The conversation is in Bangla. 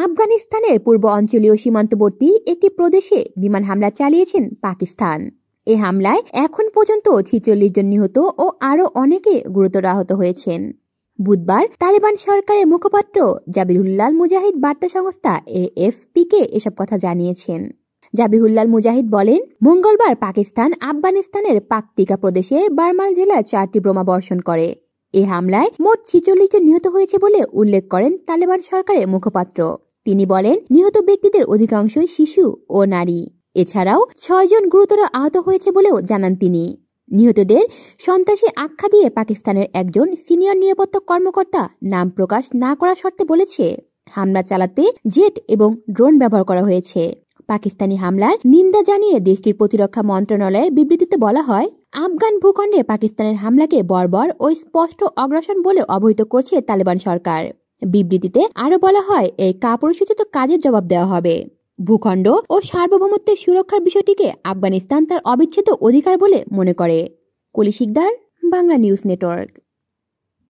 আফগানিস্তানের পূর্ব অঞ্চলীয় সীমান্তবর্তী একটি প্রদেশে বিমান হামলা চালিয়েছেন পাকিস্তান। এ হামলায় এখন পর্যন্ত 46 জন নিহত ও আরও অনেকে গুরুতর আহত হয়েছেন। বুধবার তালেবান সরকারের মুখপাত্র জাবিহুল্লাহ মুজাহিদ বার্তা সংস্থা AFP-কে এসব কথা জানিয়েছেন। জাবিহুল্লাহ মুজাহিদ বলেন, মঙ্গলবার পাকিস্তান আফগানিস্তানের পাকতিকা প্রদেশের বারমাল জেলায় 4টি বোমা বর্ষণ করে। এ হামলায় মোট 46 জন নিহত হয়েছে বলে উল্লেখ করেন তালেবান সরকারের মুখপাত্র। তিনি বলেন, নিহত ব্যক্তিদের অধিকাংশই শিশু ও নারী। এছাড়াও 6 জন গুরুতর আহত হয়েছে বলেও জানান তিনি। নিহতদের সন্ত্রাসী আখ্যা দিয়ে পাকিস্তানের একজন সিনিয়র নিরাপত্তা কর্মকর্তা নাম প্রকাশ না করার শর্তে বলেছে, হামলা চালাতে জেট এবং ড্রোন ব্যবহার করা হয়েছে। পাকিস্তানি হামলার নিন্দা জানিয়ে দেশটির প্রতিরক্ষা মন্ত্রণালয়ের বিবৃতিতে বলা হয়, আফগান ভূখণ্ডে পাকিস্তানের হামলাকে বর্বর ও স্পষ্ট আগ্রাসন বলে অবহিত করছে তালেবান সরকার। বিবৃতিতে আরও বলা হয়, এই কাপুরুষোচিত কাজের জবাব দেওয়া হবে। ভূখণ্ড ও সার্বভৌমত্বের সুরক্ষার বিষয়টিকে আফগানিস্তান তার অবিচ্ছেদ্য অধিকার বলে মনে করে। কলি শিকদার, বাংলা নিউজ নেটওয়ার্ক।